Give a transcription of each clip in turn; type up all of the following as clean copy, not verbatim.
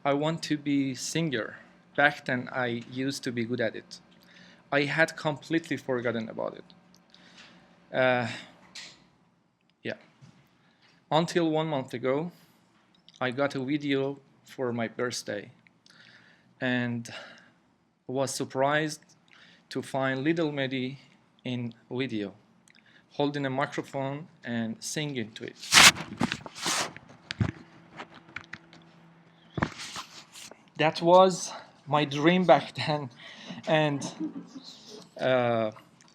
I want to be singer. Back then, I used to be good at it. I had completely forgotten about it. Yeah. Until 1 month ago, I got a video for my birthday and was surprised to find little Mehdi in video, holding a microphone and singing to it. That was my dream back then, and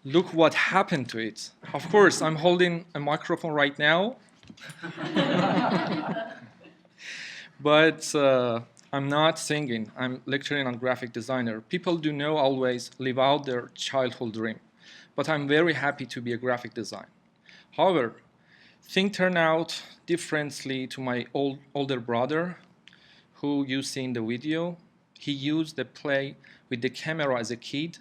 look what happened to it. Of course, I'm holding a microphone right now, but I'm not singing. I'm lecturing on graphic designer. People do not always live out their childhood dream, but I'm very happy to be a graphic designer. However, things turned out differently to my older brother, who you see in the video. He used the play with the camera as a kid,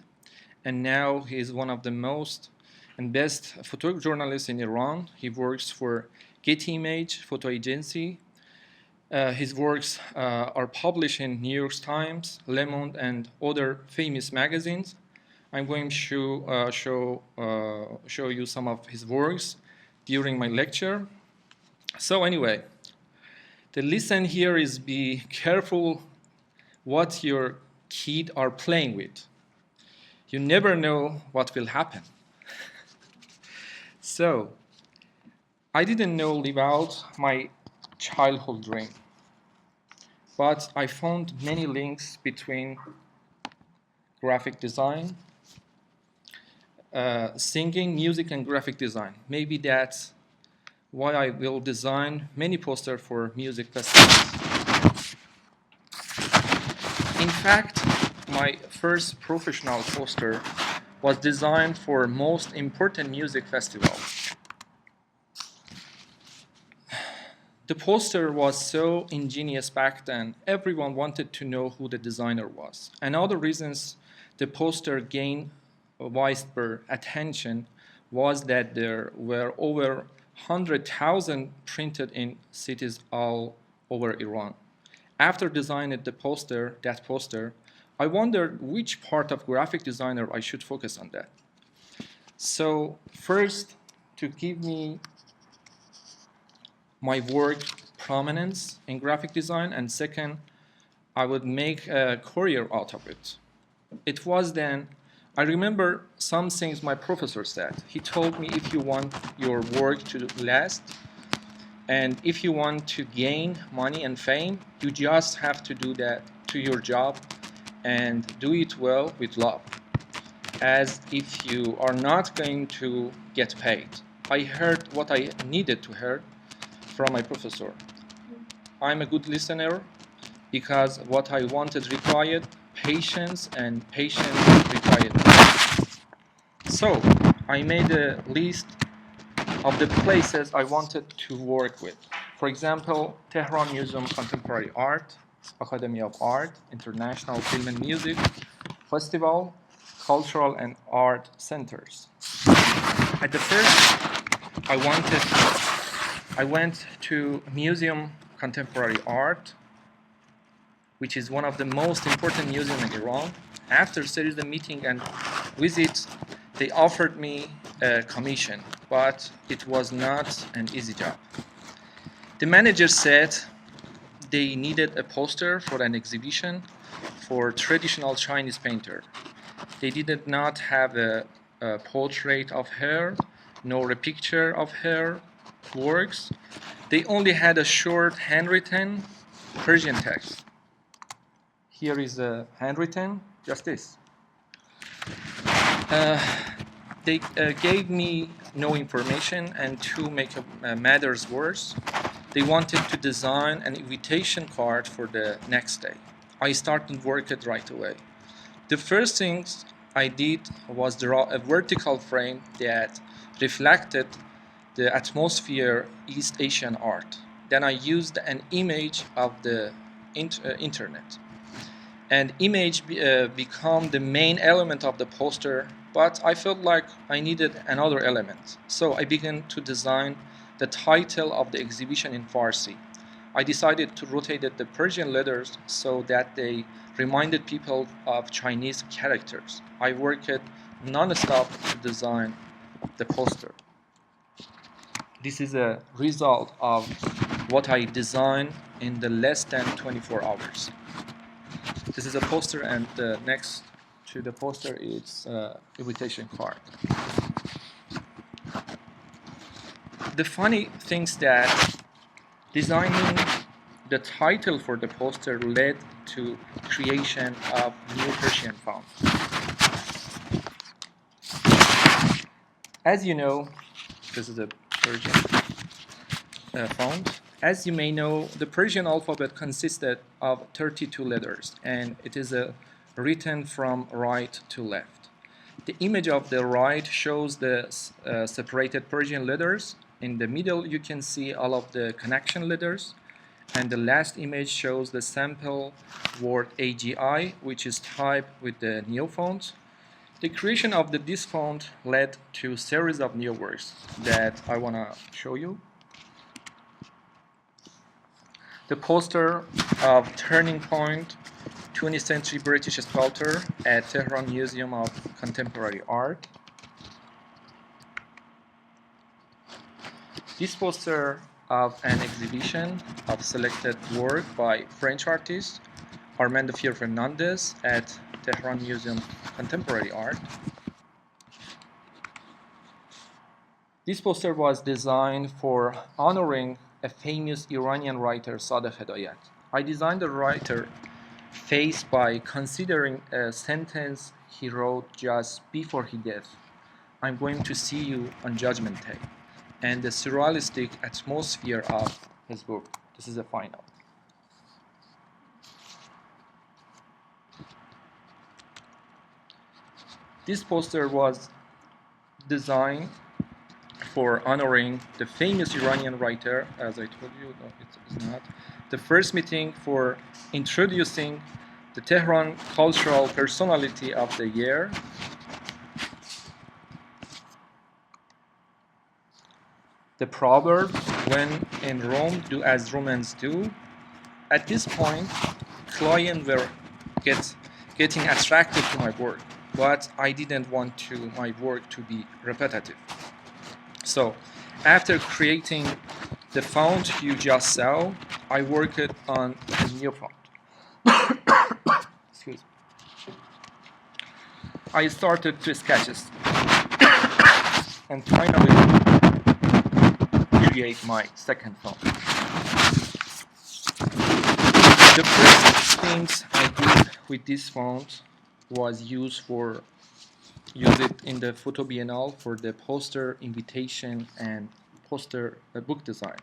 and now he is one of the most and best photojournalists in Iran. He works for Getty Image photo agency. His works are published in New York Times, Le Monde, and other famous magazines. I'm going to show you some of his works during my lecture. So anyway, the lesson here is be careful what your kids are playing with. You never know what will happen. So, I didn't know live out my childhood dream, but I found many links between graphic design, singing, music, and graphic design. Maybe that's why I will design many posters for music festivals. In fact, my first professional poster was designed for most important music festival. The poster was so ingenious back then, everyone wanted to know who the designer was. And other reasons the poster gained widespread attention was that there were over 100,000 printed in cities all over Iran. After designing that poster, I wondered which part of graphic designer I should focus on that. So first, to give me my work prominence in graphic design, and second, I would make a career out of it. It was then, I remember some things my professor said. He told me if you want your work to last, and if you want to gain money and fame, you just have to do that to your job and do it well with love, as if you are not going to get paid. I heard what I needed to hear from my professor. I'm a good listener because what I wanted required patience, and patience required me. So I made a list of the places I wanted to work with. For example, Tehran Museum of Contemporary Art, Academy of Art, International Film and Music Festival, cultural and art centers. At the first, I went to Museum Contemporary Art, which is one of the most important museums in Iran. After a series of meetings and visits, they offered me a commission, but it was not an easy job. The manager said they needed a poster for an exhibition for traditional Chinese painter. They did not have a portrait of her, nor a picture of her works. They only had a short handwritten Persian text. Here is a handwritten, just this. They gave me no information, and to make matters worse, they wanted to design an invitation card for the next day. I started working right away. The first things I did was draw a vertical frame that reflected the atmosphere East Asian art. Then I used an image of the internet. And image became the main element of the poster, but I felt like I needed another element. So I began to design the title of the exhibition in Farsi. I decided to rotate the Persian letters so that they reminded people of Chinese characters. I worked non-stop to design the poster. This is a result of what I designed in the less than 24 hours. This is a poster, and next to the poster is invitation card. The funny things that designing the title for the poster led to creation of new Persian font. As you know, this is a Persian font. As you may know, the Persian alphabet consisted of 32 letters, and it is written from right to left. The image of the right shows the separated Persian letters. In the middle, you can see all of the connection letters. And the last image shows the sample word AGI, which is typed with the neo font. The creation of this font led to a series of new works that I want to show you. The poster of Turning Point, 20th century British sculptor at Tehran Museum of Contemporary Art. This poster of an exhibition of selected work by French artist Armand Fernandez at Tehran Museum of Contemporary Art. This poster was designed for honoring a famous Iranian writer, Sadegh Hedayat. I designed the writer face by considering a sentence he wrote just before he died. I'm going to see you on Judgment Day, and the surrealistic atmosphere of his book. This is the final. This poster was designed for honoring the famous Iranian writer, as I told you, no, it is not. The first meeting for introducing the Tehran Cultural Personality of the Year. The proverb, when in Rome, do as Romans do. At this point, clients were getting attracted to my work, but I didn't want my work to be repetitive. So, after creating the font you just saw, I worked on a new font. Excuse me. I started to sketches and finally create my second font. The first things I did with this font was use it in the Photo Biennale for the poster invitation and poster book design.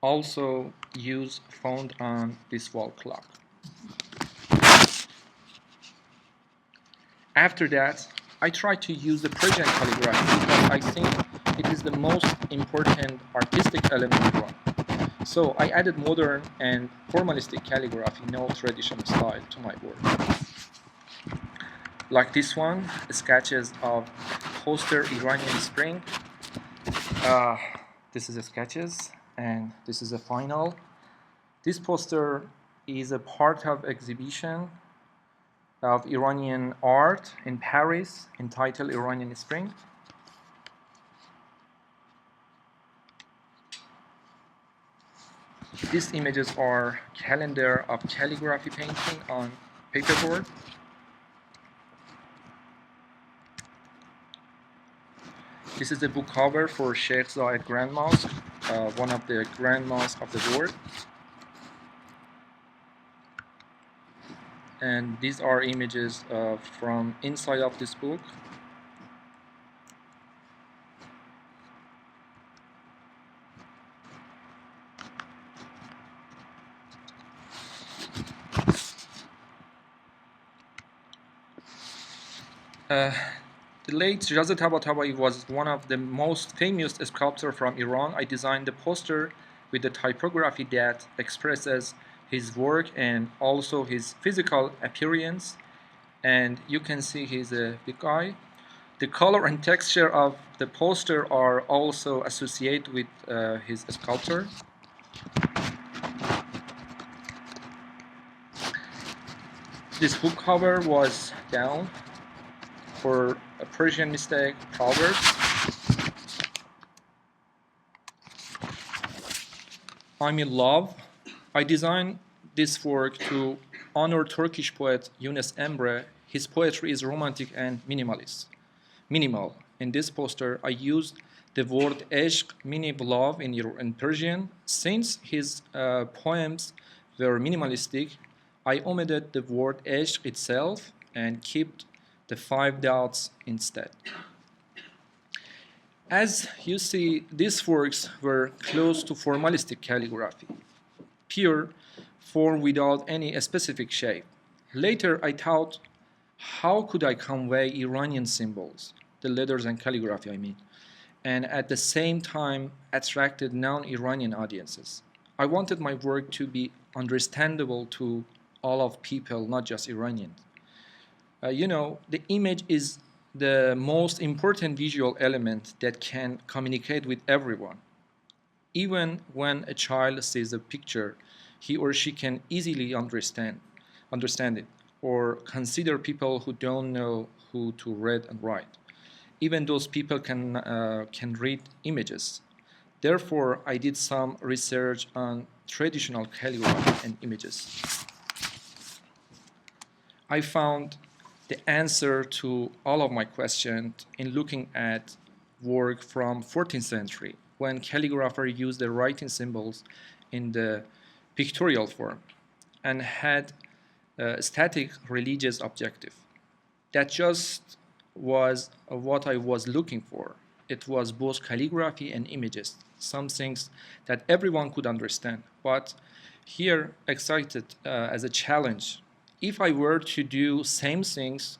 Also use font on this wall clock. After that, I tried to use the Persian calligraphy because I think it is the most important artistic element in Iran. So I added modern and formalistic calligraphy, no traditional style, to my work. Like this one, sketches of poster Iranian Spring. This is the sketches, and this is the final. This poster is a part of exhibition of Iranian art in Paris entitled Iranian Spring. These images are calendar of calligraphy painting on paperboard. This is the book cover for Sheikh Zayed Grand Mosque, one of the Grand Mosques of the world. And these are images from inside of this book. The late Raza Tabatabai was one of the most famous sculptors from Iran. I designed the poster with the typography that expresses his work and also his physical appearance. and you can see he's a big guy. The color and texture of the poster are also associated with his sculpture. This book cover was down for a Persian mistake, Proverbs. I'm in love. I designed this work to honor Turkish poet Yunus Emre. His poetry is romantic and minimal. In this poster, I used the word "eşk," meaning love in Persian. Since his poems were minimalistic, I omitted the word "eşk" itself and kept the 5 dots instead. As you see, these works were close to formalistic calligraphy, pure form without any specific shape. Later, I thought, how could I convey Iranian symbols, the letters and calligraphy, I mean, and at the same time attracted non-Iranian audiences. I wanted my work to be understandable to all of people, not just Iranians. The image is the most important visual element that can communicate with everyone. Even when a child sees a picture, he or she can easily understand it, or consider people who don't know who to read and write. Even those people can read images. Therefore, I did some research on traditional calligraphy and images. I found the answer to all of my questions in looking at work from 14th century, when calligrapher used the writing symbols in the pictorial form and had a static religious objective. That just was what I was looking for. It was both calligraphy and images, some things that everyone could understand, but here excited as a challenge. If I were to do same things,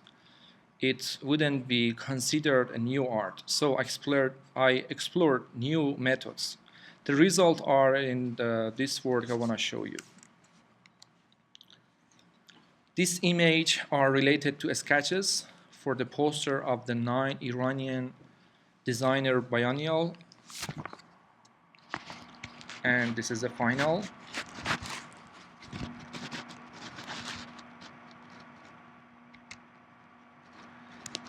it wouldn't be considered a new art. So I explored new methods. The results are in this work I want to show you. These images are related to sketches for the poster of the 9 Iranian designer biennial. And this is the final.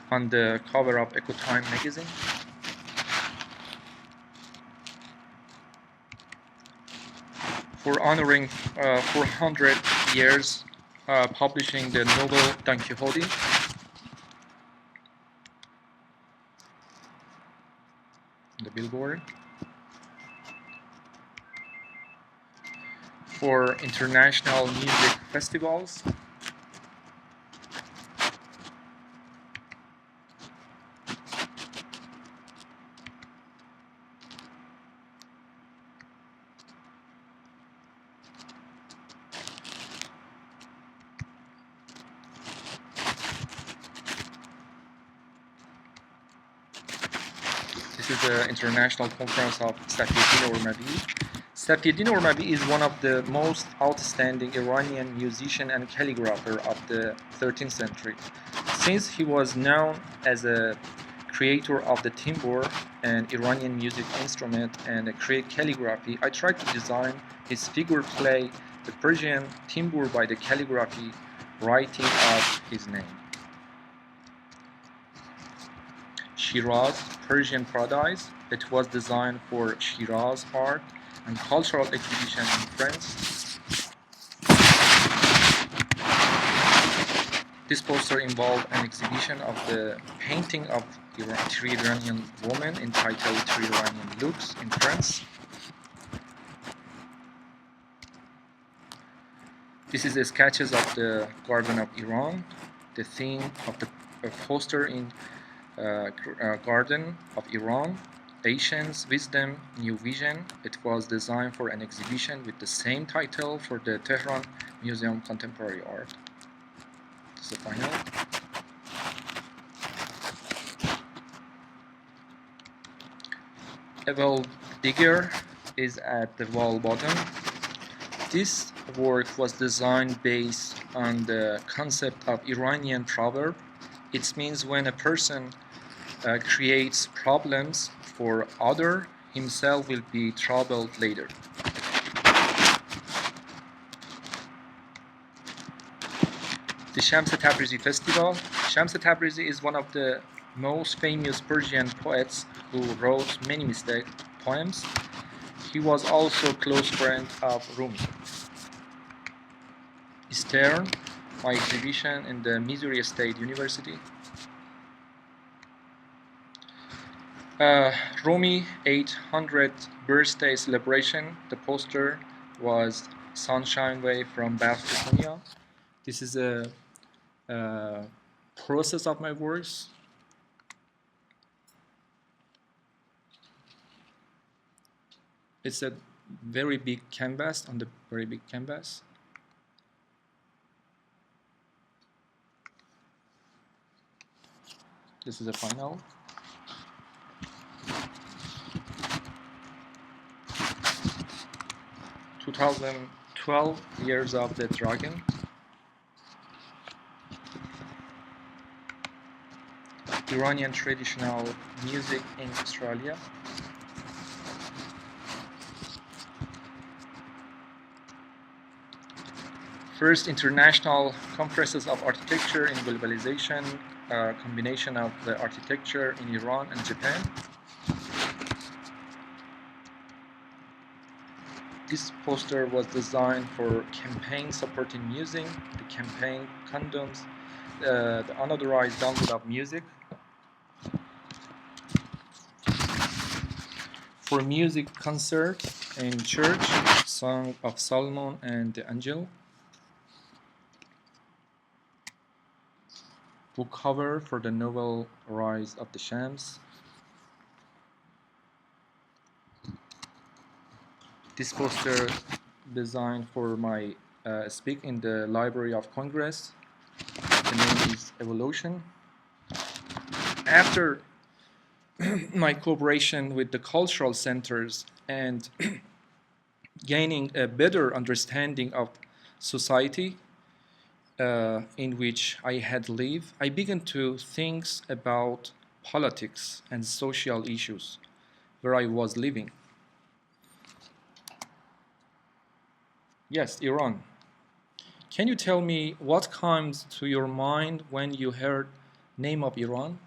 On the cover of Time magazine. For honoring 400 years publishing the novel Don Quixote. The billboard. For international music festivals. This is the International Conference of Safieddin Ormabi. Safieddin Ormabi is one of the most outstanding Iranian musician and calligrapher of the 13th century. Since he was known as a creator of the timbur, an Iranian music instrument, and create calligraphy, I tried to design his figure play the Persian timbur by the calligraphy writing of his name. Shiraz, Persian Paradise. It was designed for Shiraz art and cultural exhibition in France. This poster involved an exhibition of the painting of 3 Iranian women entitled 3 Iranian Looks in France. This is the sketches of the Garden of Iran. The theme of the poster in Garden of Iran, Patience, Wisdom, New Vision. It was designed for an exhibition with the same title for the Tehran Museum of Contemporary Art. This is the final. A well digger is at the wall bottom. This work was designed based on the concept of Iranian proverb. It means when a person creates problems for other, himself will be troubled later. The Shams Tabrizi Festival. Shams Tabrizi is one of the most famous Persian poets who wrote many poems. He was also a close friend of Rumi. Tehran, my exhibition in the Missouri State University. Rumi 800th birthday celebration. The poster was Sunshine Way from Bath to Konya. This is a process of my works. It's a very big canvas, on the very big canvas. This is a final. "2012 Years of the Dragon." Iranian traditional music in Australia. First international conferences of architecture in globalization, combination of the architecture in Iran and Japan. This poster was designed for campaign supporting music, the campaign condoms, the unauthorized download of music. For music concert in church, song of Salon and the Angel. Book cover for the novel Rise of the Shams. This poster designed for my speak in the Library of Congress. The name is Evolution. After my cooperation with the cultural centers and gaining a better understanding of society in which I had lived, I began to think about politics and social issues where I was living. Yes, Iran. Can you tell me what comes to your mind when you heard name of Iran?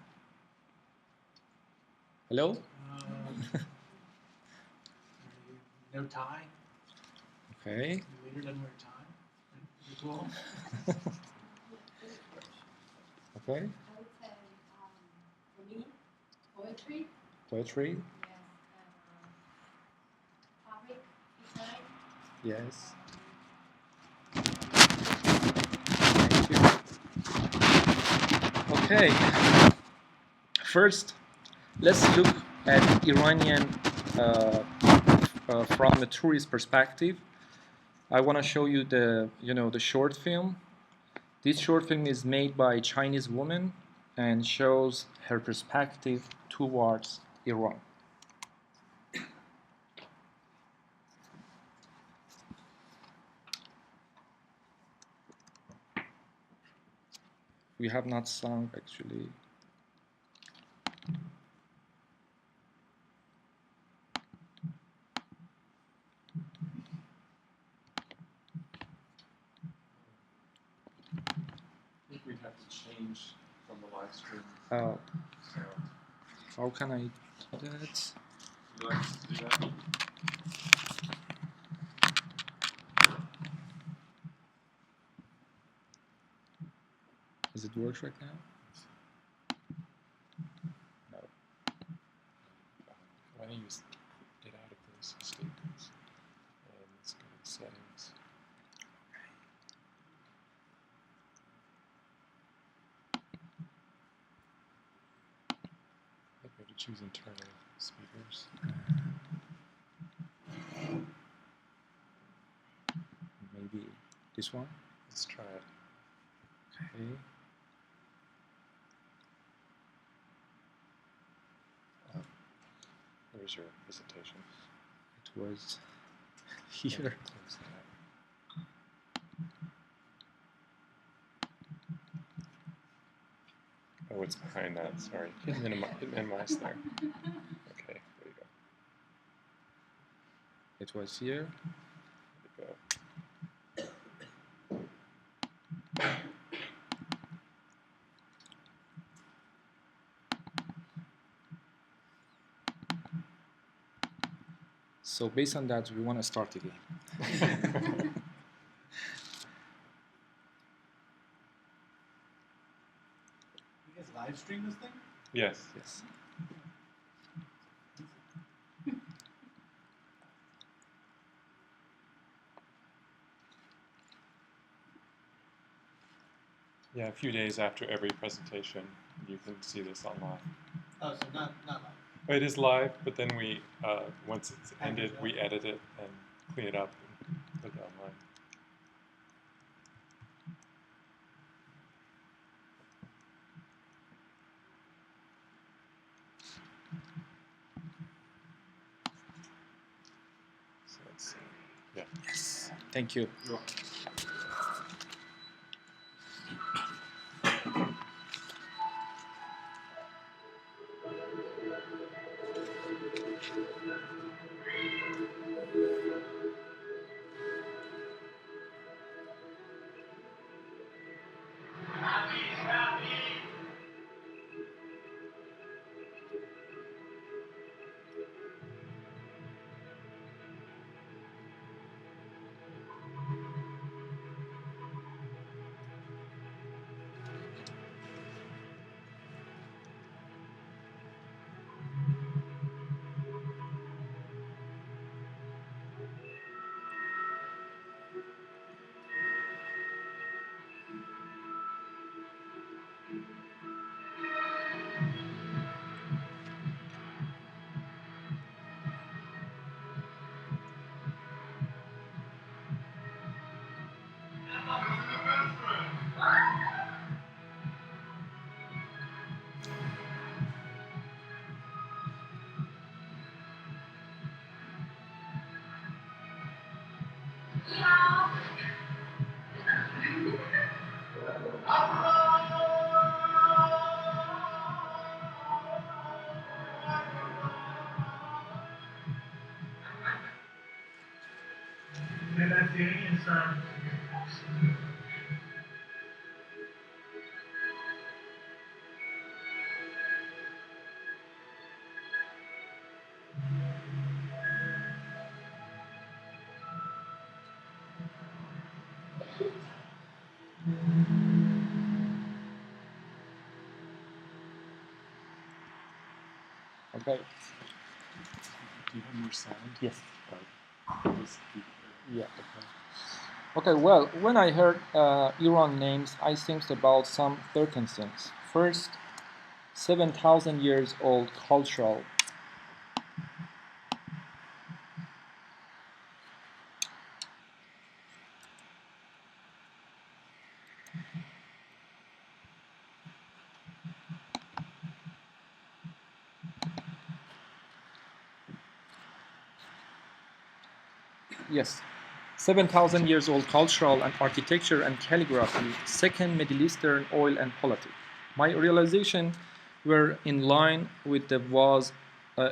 Hello? No tie. Okay. The leader doesn't wear a tie. Ritual. Okay. I would say, for me, poetry. Poetry. Yes, Yes. fabric design. Thank you. Okay. First, let's look at Iranian from a tourist perspective. I want to show you the short film. This short film is made by a Chinese woman and shows her perspective towards Iran. We have not sung actually. I think we'd have to change from the live stream. Oh, So, how can I do that? would you like us to do that? Does it work right now? No. Why don't you just get out of those statements and let's go to settings. I think we have to choose internal speakers. Maybe this one? Let's try it. Okay. Where's your presentation? It was Yeah, here. close that. what's behind that. Sorry. Hit minimize there. Okay, there you go. It was here. There you go. So based on that, we want to start again. You guys live stream this thing? Yes. Yes. Yeah, a few days after every presentation, you can see this online. Oh, so not live. It is live, but then we, once it's Package ended, it we up. edit it and clean it up and put it online. So let's see. Yeah. Yes. Thank you. You're welcome. Okay. Do you have more sound? Yes. Just keep Yeah. Okay. Well, when I heard Iran names, I think about some certain things. First, 7,000 years old cultural. Yes. 7,000 years old cultural and architecture and calligraphy. Second, Middle Eastern oil and politics. My realization were in line with the was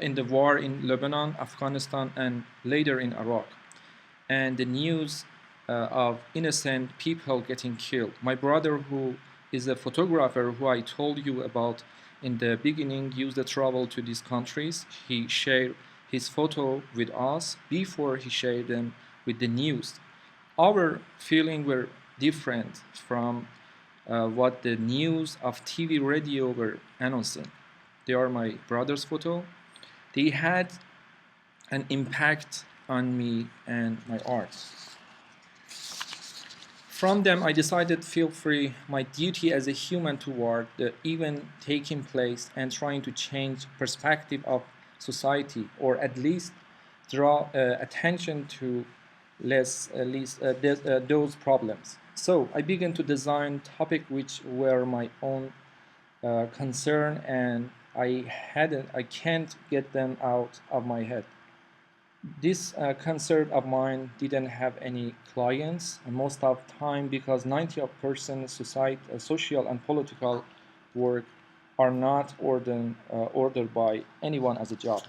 in the war in Lebanon, Afghanistan, and later in Iraq, and the news of innocent people getting killed. My brother, who is a photographer, who I told you about in the beginning, used the travel to these countries. He shared his photo with us before he shared them with the news. Our feeling were different from what the news of TV, radio were announcing. They are my brother's photo. They had an impact on me and my art. From them, I decided feel free my duty as a human toward the event taking place and trying to change perspective of society, or at least draw attention to those problems. So I began to design topics which were my own concern, and I can't get them out of my head. This concert of mine didn't have any clients, and most of time because 90% social and political work are not ordered by anyone as a job.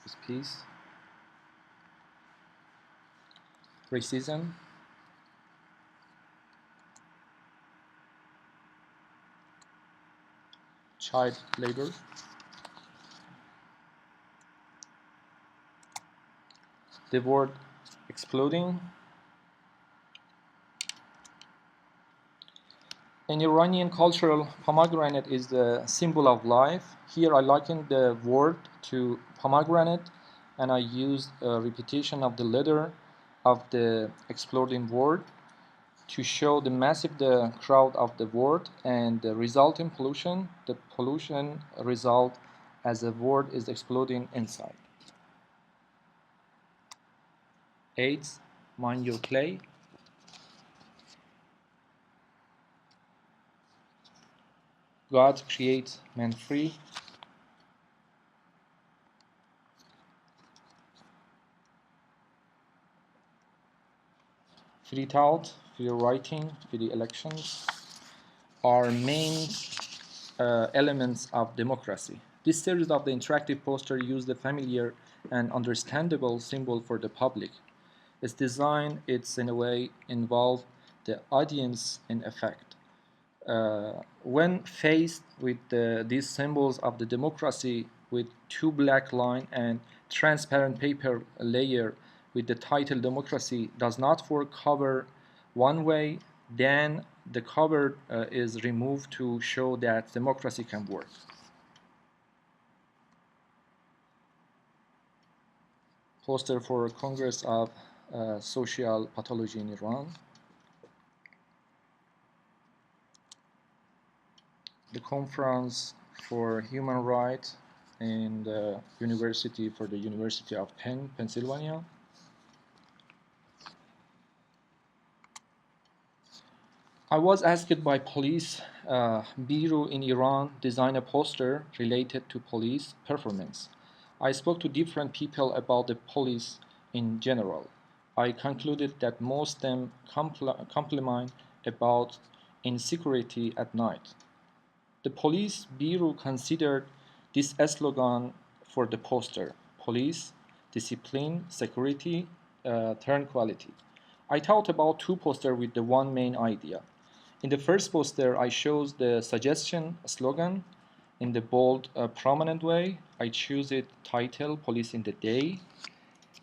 This piece. Racism. Child labor. The word exploding. In Iranian cultural, pomegranate is the symbol of life. Here I liken the word to pomegranate, and I used a repetition of the letter of the exploding word to show the massive the crowd of the word and the resulting pollution. The pollution result as the word is exploding inside. AIDS, mind your clay. God creates man free. Free thought, free writing, free elections are main elements of democracy. This series of the interactive poster used a familiar and understandable symbol for the public. Its design, it's in a way involve the audience in effect. When faced with these symbols of the democracy with two black line and transparent paper layer with the title democracy does not work cover one way, then the cover is removed to show that democracy can work. Poster for Congress of Social Pathology in Iran. The conference for human rights in the University of Pennsylvania. I was asked by police bureau in Iran design a poster related to police performance. I spoke to different people about the police in general. I concluded that most of them complain about insecurity at night. The police bureau considered this slogan for the poster: police, discipline, security, tranquility. I thought about two posters with the one main idea. In the first poster, I chose the suggestion slogan in the bold, prominent way. I choose it title, Police in the Day.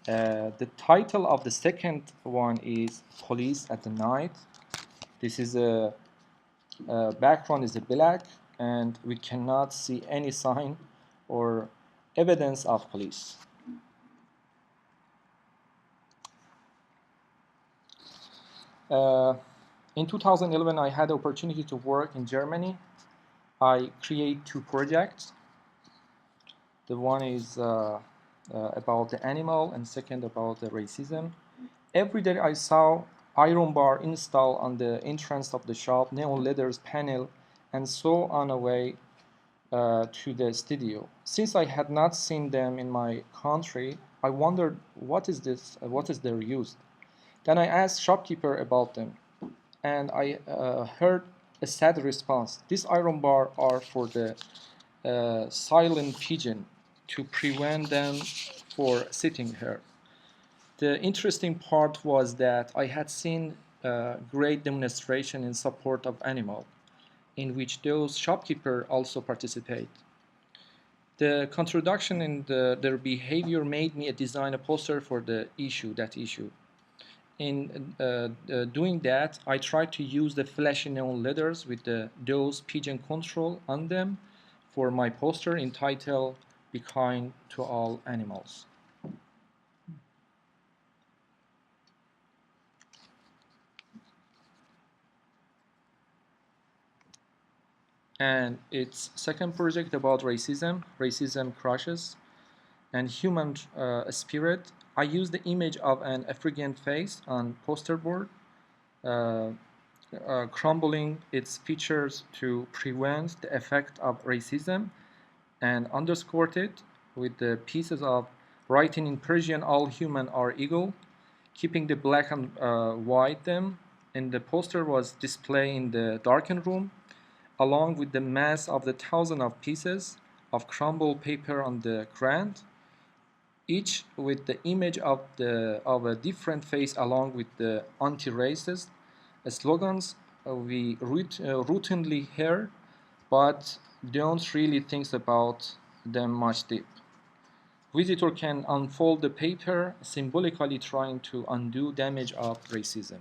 The title of the second one is Police at the Night. This is a background is black, and we cannot see any sign or evidence of police. In 2011, I had the opportunity to work in Germany. I create two projects. The one is about the animal, and second about the racism. Every day I saw iron bar installed on the entrance of the shop, neon letters panel, and so on away to the studio. Since I had not seen them in my country, I wondered what is this? What is their use? Then I asked shopkeeper about them, and I heard a sad response. These iron bar are for the silent pigeon to prevent them for sitting here. The interesting part was that I had seen a great demonstration in support of animal, in which those shopkeepers also participate. The contradiction in their behavior made me design a poster for that issue. In doing that, I tried to use the flashy neon letters with those pigeon control on them for my poster entitled "Be Kind to All Animals." And its second project about racism crushes, and human spirit. I used the image of an African face on poster board, uh, crumbling its features to prevent the effect of racism, and underscored it with the pieces of writing in Persian: all human are equal, keeping the black and white them in the poster was displayed in the darkened room, along with the mass of the thousands of pieces of crumbled paper on the ground, each with the image of a different face, along with the anti-racist slogans we routinely hear, but don't really think about them much deep. Visitor can unfold the paper, symbolically trying to undo damage of racism.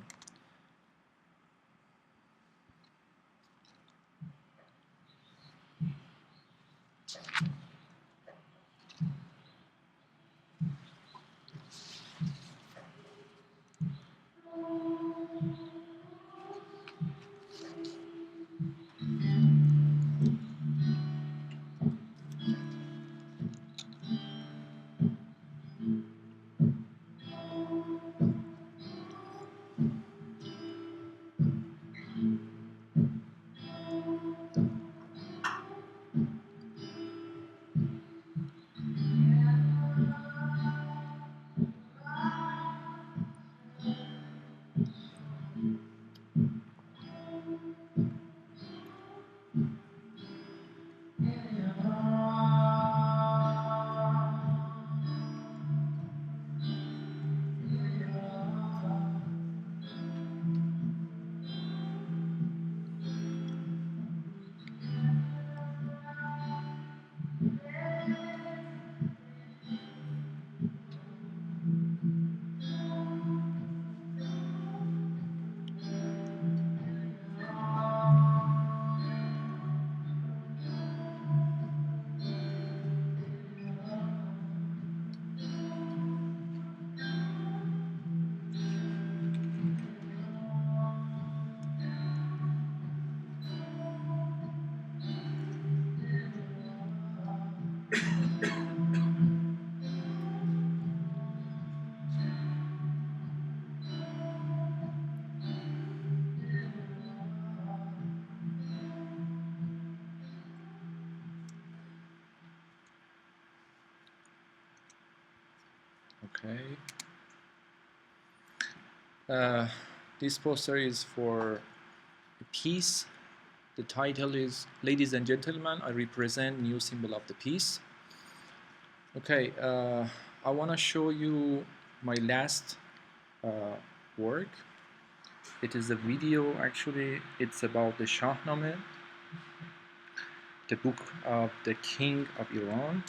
Okay. This poster is for a piece. The title is "Ladies and Gentlemen, I represent new symbol of the peace." Okay, I want to show you my last work. It is a video, actually. It's about the Shahnameh, the book of the king of Iran.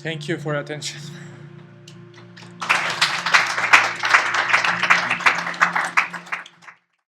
Thank you for attention.